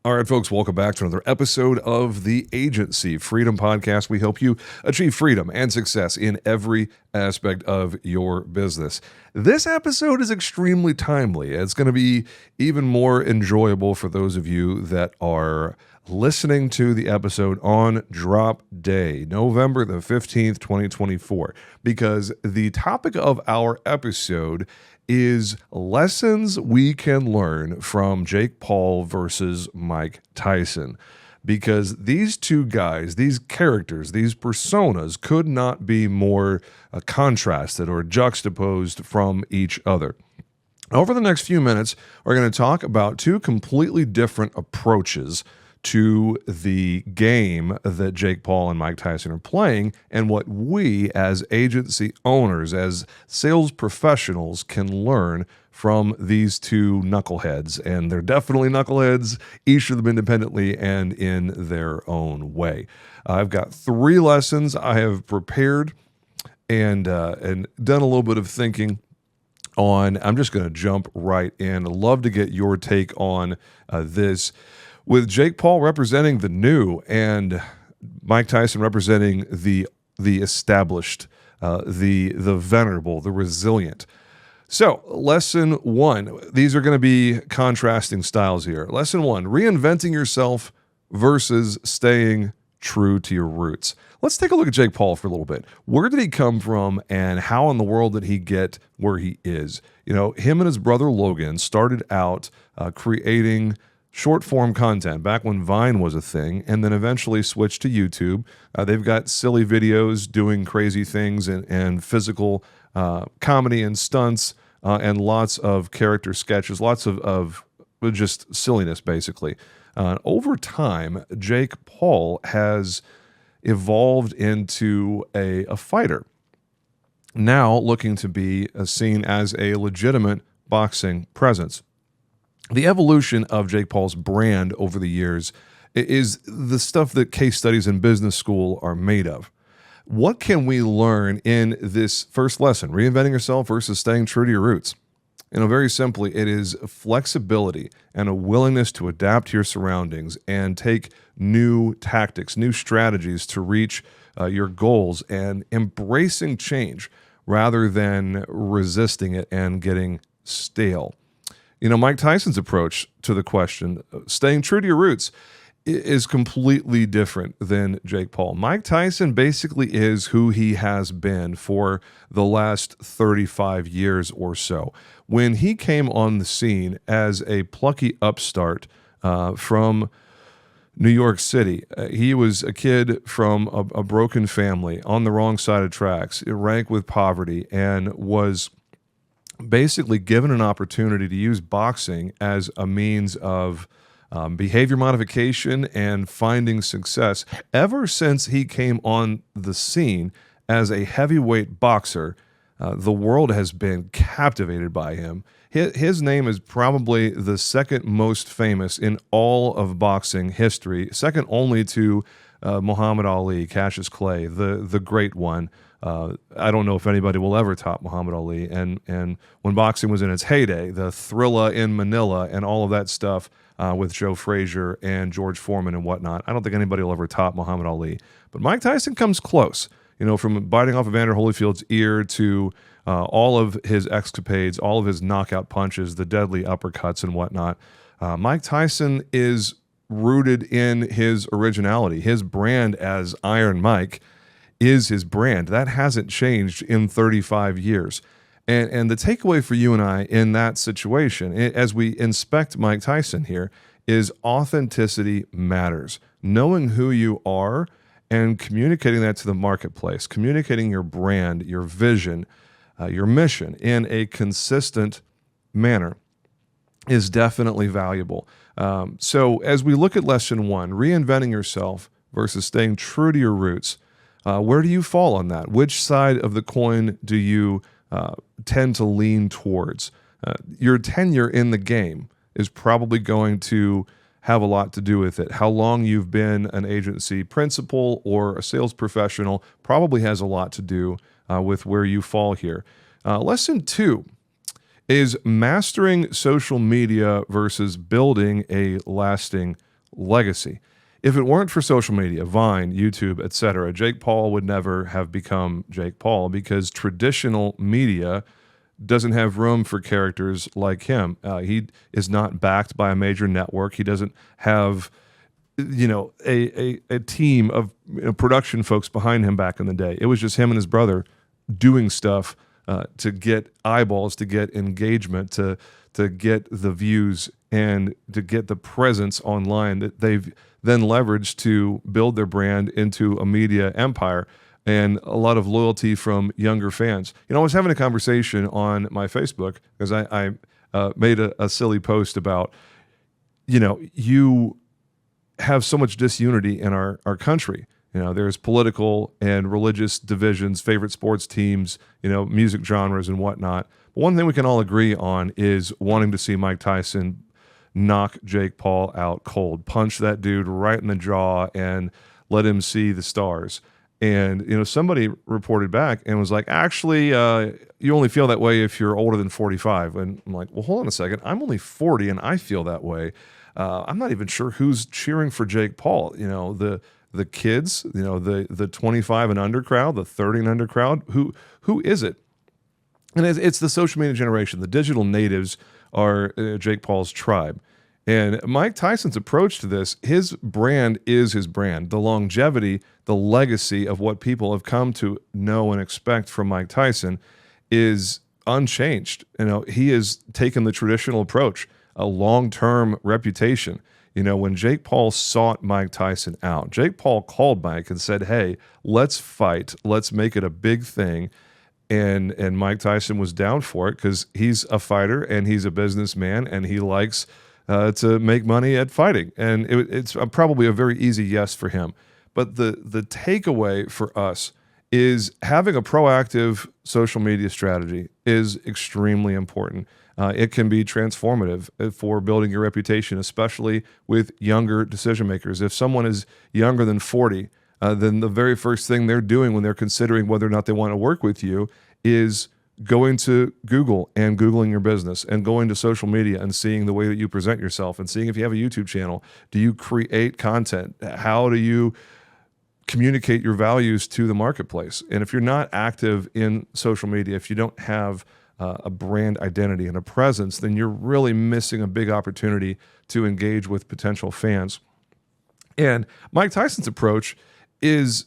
All right, folks, welcome back to another episode of the Agency Freedom Podcast. We help you achieve freedom and success in every aspect of your business. This episode is extremely timely. It's going to be even more enjoyable for those of you that are listening to the episode on drop day, November the 15th, 2024, because the topic of our episode is lessons we can learn from Jake Paul versus Mike Tyson. Because these two guys, these characters, these personas could not be more contrasted or juxtaposed from each other. Over the next few minutes, we're going to talk about two completely different approaches to the game that Jake Paul and Mike Tyson are playing, and what we as agency owners, as sales professionals, can learn from these two knuckleheads. And they're definitely knuckleheads, each of them independently and in their own way. I've got 3 lessons I have prepared and done a little bit of thinking on. I'm just going to jump right in. I'd love to get your take on this. With Jake Paul representing the new and Mike Tyson representing the established, the venerable, the resilient. So, lesson 1. These are going to be contrasting styles here. Lesson 1, reinventing yourself versus staying true to your roots. Let's take a look at Jake Paul for a little bit. Where did he come from and how in the world did he get where he is? You know, him and his brother Logan started out creating short form content back when Vine was a thing, and then eventually switched to YouTube. They've got silly videos doing crazy things and physical comedy and stunts and lots of character sketches, lots of just silliness, basically. Over time, Jake Paul has evolved into a fighter, now looking to be seen as a legitimate boxing presence. The evolution of Jake Paul's brand over the years is the stuff that case studies in business school are made of. What can we learn in this first lesson, reinventing yourself versus staying true to your roots? You know, very simply, it is flexibility and a willingness to adapt to your surroundings and take new tactics, new strategies to reach your goals, and embracing change rather than resisting it and getting stale. You know, Mike Tyson's approach to the question, staying true to your roots, is completely different than Jake Paul. Mike Tyson basically is who he has been for the last 35 years or so. When he came on the scene as a plucky upstart from New York City, he was a kid from a broken family on the wrong side of tracks, ranked with poverty, and was basically given an opportunity to use boxing as a means of behavior modification and finding success. Ever since he came on the scene as a heavyweight boxer, the world has been captivated by him. His name is probably the second most famous in all of boxing history, second only to Muhammad Ali, Cassius Clay, the great one. I don't know if anybody will ever top Muhammad Ali. And when boxing was in its heyday, the Thrilla in Manila and all of that stuff with Joe Frazier and George Foreman and whatnot, I don't think anybody will ever top Muhammad Ali. But Mike Tyson comes close. You know, from biting off Evander Holyfield's ear to all of his escapades, all of his knockout punches, the deadly uppercuts and whatnot. Mike Tyson is rooted in his originality. His brand as Iron Mike is his brand. That hasn't changed in 35 years. And the takeaway for you and I in that situation, as we inspect Mike Tyson here, is authenticity matters. Knowing who you are and communicating that to the marketplace, communicating your brand, your vision, your mission in a consistent manner is definitely valuable. So as we look at lesson 1, reinventing yourself versus staying true to your roots, where do you fall on that? Which side of the coin do you tend to lean towards? Your tenure in the game is probably going to have a lot to do with it. How long you've been an agency principal or a sales professional probably has a lot to do with where you fall here. Lesson 2 is mastering social media versus building a lasting legacy. If it weren't for social media, Vine, YouTube, etc., Jake Paul would never have become Jake Paul, because traditional media doesn't have room for characters like him. He is not backed by a major network. He doesn't have, a team of production folks behind him back in the day. It was just him and his brother doing stuff to get eyeballs, to get engagement, to get the views, and to get the presence online that they've then leveraged to build their brand into a media empire and a lot of loyalty from younger fans. I was having a conversation on my Facebook because I made a silly post about, you have so much disunity in our country. There's political and religious divisions, favorite sports teams, music genres and whatnot. But one thing we can all agree on is wanting to see Mike Tyson knock Jake Paul out cold, punch that dude right in the jaw and let him see the stars. And, somebody reported back and was like, actually, you only feel that way if you're older than 45. And I'm like, well, hold on a second. I'm only 40 and I feel that way. I'm not even sure who's cheering for Jake Paul. The kids, the 25 and under crowd, the 30 and under crowd. Who is it? And it's the social media generation. The digital natives are Jake Paul's tribe. And Mike Tyson's approach to this, his brand is his brand. The longevity, the legacy of what people have come to know and expect from Mike Tyson is unchanged. He has taken the traditional approach, a long-term reputation. When Jake Paul sought Mike Tyson out, Jake Paul called Mike and said, hey, let's fight. Let's make it a big thing. And Mike Tyson was down for it because he's a fighter and he's a businessman and he likes to make money at fighting. And it's probably a very easy yes for him. But the takeaway for us is having a proactive social media strategy is extremely important. It can be transformative for building your reputation, especially with younger decision makers. If someone is younger than 40, then the very first thing they're doing when they're considering whether or not they want to work with you is going to Google and Googling your business and going to social media and seeing the way that you present yourself and seeing if you have a YouTube channel. Do you create content? How do you communicate your values to the marketplace? And if you're not active in social media, if you don't have a brand identity and a presence, then you're really missing a big opportunity to engage with potential fans. And Mike Tyson's approach is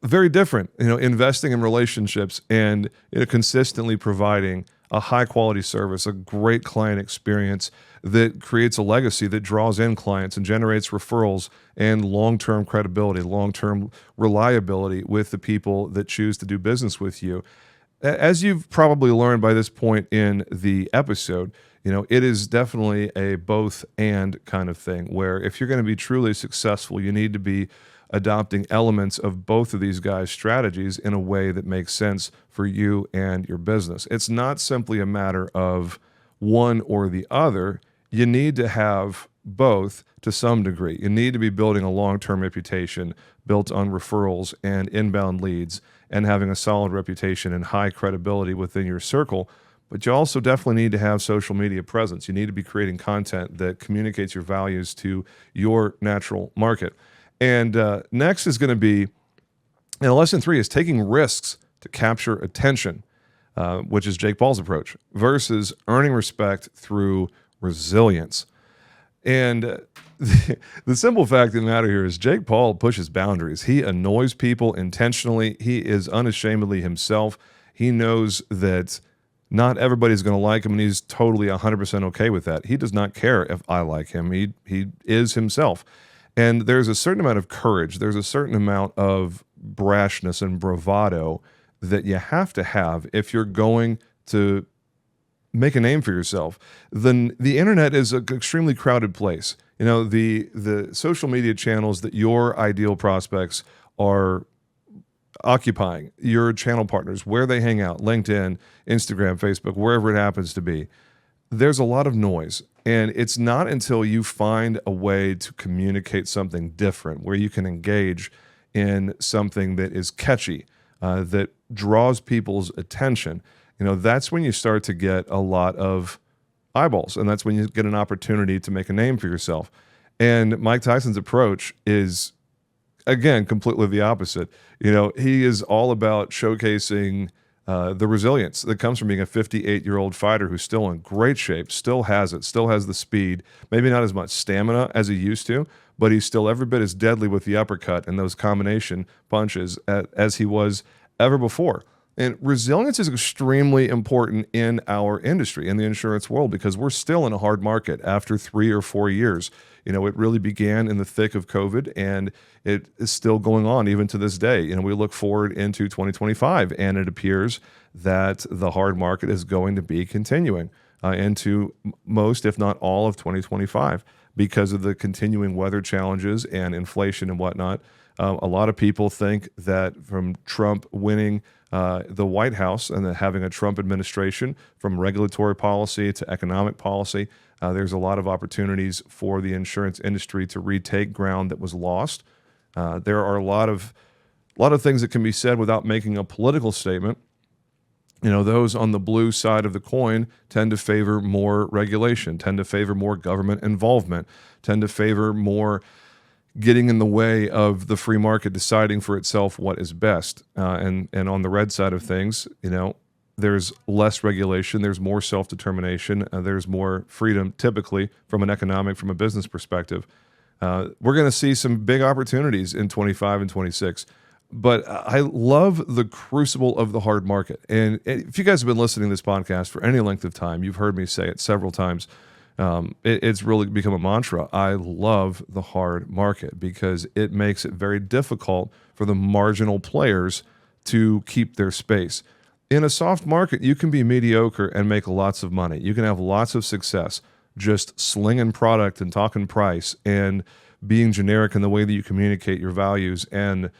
very different, investing in relationships and consistently providing a high quality service, a great client experience that creates a legacy that draws in clients and generates referrals and long-term credibility, long-term reliability with the people that choose to do business with you. As you've probably learned by this point in the episode, it is definitely a both and kind of thing, where if you're going to be truly successful, you need to be adopting elements of both of these guys' strategies in a way that makes sense for you and your business. It's not simply a matter of one or the other. You need to have both to some degree. You need to be building a long-term reputation built on referrals and inbound leads and having a solid reputation and high credibility within your circle. But you also definitely need to have social media presence. You need to be creating content that communicates your values to your natural market. And next is going to be, lesson 3 is taking risks to capture attention, which is Jake Paul's approach, versus earning respect through resilience. And the simple fact of the matter here is Jake Paul pushes boundaries. He annoys people intentionally. He is unashamedly himself. He knows that not everybody's going to like him, and he's totally 100% okay with that. He does not care if I like him. He is himself. And there's a certain amount of courage. There's a certain amount of brashness and bravado that you have to have if you're going to make a name for yourself. Then the internet is an extremely crowded place. The social media channels that your ideal prospects are occupying, your channel partners, where they hang out, LinkedIn, Instagram, Facebook, wherever it happens to be, there's a lot of noise. And it's not until you find a way to communicate something different, where you can engage in something that is catchy, that draws people's attention, that's when you start to get a lot of eyeballs. And that's when you get an opportunity to make a name for yourself. And Mike Tyson's approach is, again, completely the opposite. He is all about showcasing the resilience that comes from being a 58-year-old fighter who's still in great shape, still has it, still has the speed, maybe not as much stamina as he used to, but he's still every bit as deadly with the uppercut and those combination punches as he was ever before. And resilience is extremely important in our industry, in the insurance world, because we're still in a hard market after 3 or 4 years. It really began in the thick of COVID, and it is still going on even to this day. We look forward into 2025, and it appears that the hard market is going to be continuing into most, if not all, of 2025 because of the continuing weather challenges and inflation and whatnot. A lot of people think that from Trump winning the White House and then having a Trump administration, from regulatory policy to economic policy, there's a lot of opportunities for the insurance industry to retake ground that was lost. There are a lot of things that can be said without making a political statement. Those on the blue side of the coin tend to favor more regulation, tend to favor more government involvement, tend to favor more getting in the way of the free market deciding for itself what is best. And on the red side of things, there's less regulation, there's more self-determination, there's more freedom, typically from a business perspective. We're going to see some big opportunities in 25 and 26. But I love the crucible of the hard market. And if you guys have been listening to this podcast for any length of time, you've heard me say it several times. It's really become a mantra. I love the hard market because it makes it very difficult for the marginal players to keep their space. In a soft market, you can be mediocre and make lots of money. You can have lots of success just slinging product and talking price and being generic in the way that you communicate your values and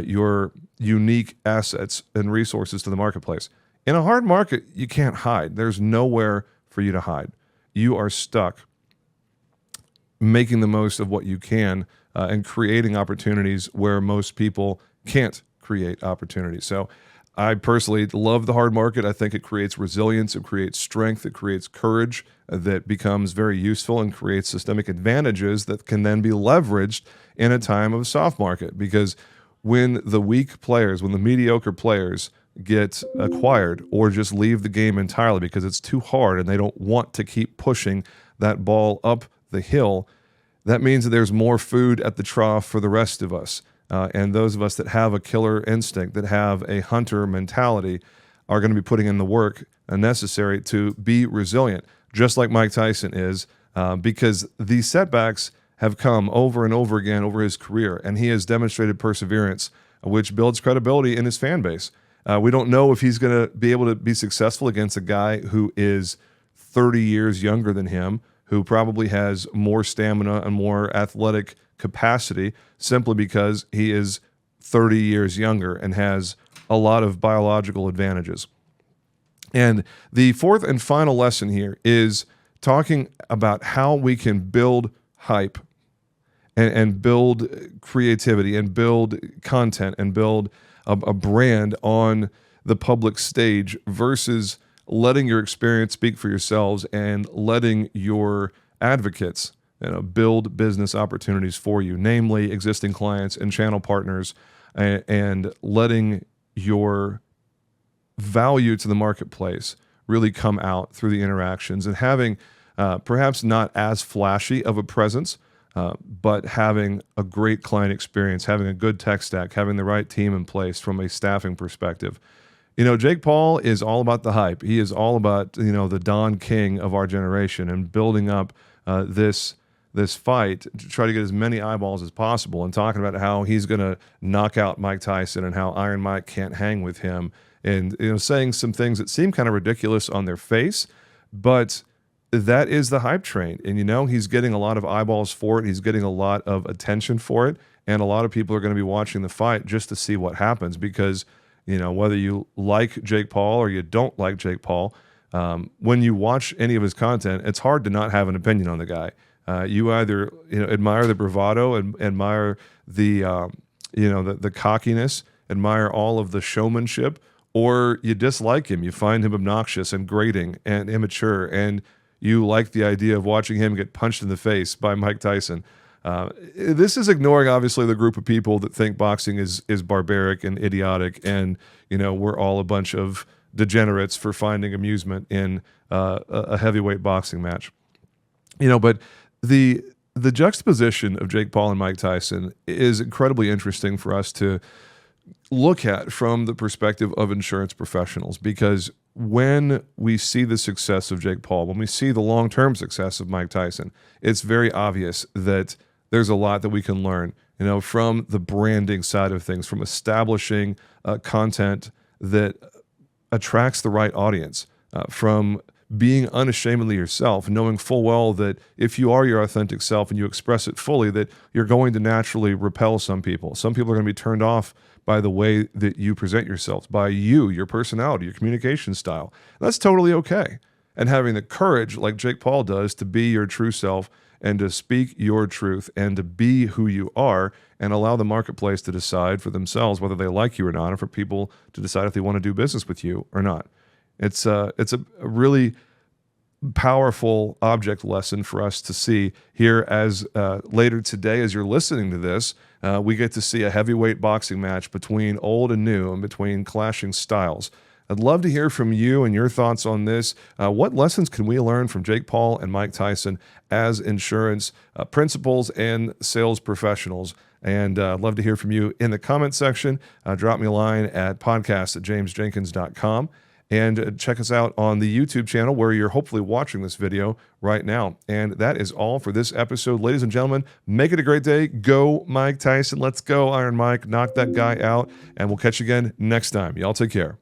your unique assets and resources to the marketplace. In a hard market, you can't hide. There's nowhere for you to hide. You are stuck making the most of what you can and creating opportunities where most people can't create opportunities. So I personally love the hard market. I think it creates resilience, it creates strength, it creates courage that becomes very useful and creates systemic advantages that can then be leveraged in a time of a soft market. Because when the weak players, when the mediocre players get acquired or just leave the game entirely because it's too hard and they don't want to keep pushing that ball up the hill, that means that there's more food at the trough for the rest of us. And those of us that have a killer instinct, that have a hunter mentality, are going to be putting in the work necessary to be resilient, just like Mike Tyson is, because these setbacks have come over and over again over his career, and he has demonstrated perseverance, which builds credibility in his fan base. We don't know if he's going to be able to be successful against a guy who is 30 years younger than him, who probably has more stamina and more athletic capacity simply because he is 30 years younger and has a lot of biological advantages. And the fourth and final lesson here is talking about how we can build hype and build creativity and build content and build a brand on the public stage versus letting your experience speak for yourselves and letting your advocates build business opportunities for you, namely existing clients and channel partners, and letting your value to the marketplace really come out through the interactions and having perhaps not as flashy of a presence, but having a great client experience, having a good tech stack, having the right team in place from a staffing perspective. Jake Paul is all about the hype. He is all about, the Don King of our generation and building up this fight to try to get as many eyeballs as possible and talking about how he's going to knock out Mike Tyson and how Iron Mike can't hang with him and, saying some things that seem kind of ridiculous on their face, but that is the hype train. And, he's getting a lot of eyeballs for it. He's getting a lot of attention for it. And a lot of people are going to be watching the fight just to see what happens because, whether you like Jake Paul or you don't like Jake Paul, when you watch any of his content, it's hard to not have an opinion on the guy. You either admire the bravado and admire the the cockiness, admire all of the showmanship, or you dislike him. You find him obnoxious and grating and immature, and you like the idea of watching him get punched in the face by Mike Tyson. This is ignoring, obviously, the group of people that think boxing is barbaric and idiotic, and we're all a bunch of degenerates for finding amusement in a heavyweight boxing match. But the juxtaposition of Jake Paul and Mike Tyson is incredibly interesting for us to look at from the perspective of insurance professionals, because when we see the success of Jake Paul, when we see the long-term success of Mike Tyson, it's very obvious that there's a lot that we can learn, from the branding side of things, from establishing content that attracts the right audience, from being unashamedly yourself, knowing full well that if you are your authentic self and you express it fully, that you're going to naturally repel some people. Some people are going to be turned off by the way that you present yourselves, by your personality, your communication style. That's totally okay. And having the courage, like Jake Paul does, to be your true self and to speak your truth and to be who you are, and allow the marketplace to decide for themselves whether they like you or not, and for people to decide if they want to do business with you or not. It's a really powerful object lesson for us to see here as later today, as you're listening to this, we get to see a heavyweight boxing match between old and new and between clashing styles. I'd love to hear from you and your thoughts on this. What lessons can we learn from Jake Paul and Mike Tyson as insurance principals and sales professionals? And I'd love to hear from you in the comment section. Drop me a line at podcast@jamesjenkins.com. And check us out on the YouTube channel where you're hopefully watching this video right now. And that is all for this episode. Ladies and gentlemen, make it a great day. Go Mike Tyson. Let's go, Iron Mike. Knock that guy out. And we'll catch you again next time. Y'all take care.